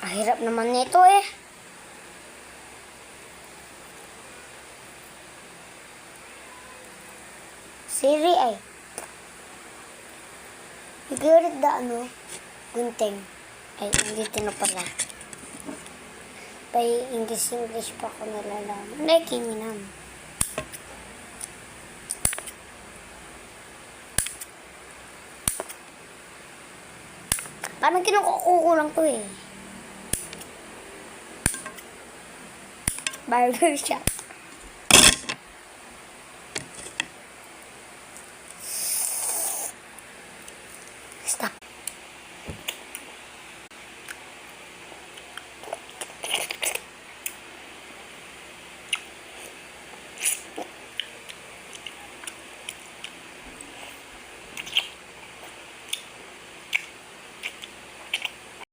Hirap naman nito eh. Siri ay. Igarit da gunting. Ay, nandito na pala. By English pa ako nalalaman. Nakikiminam. Parang kinukukulang to eh. Barbershop.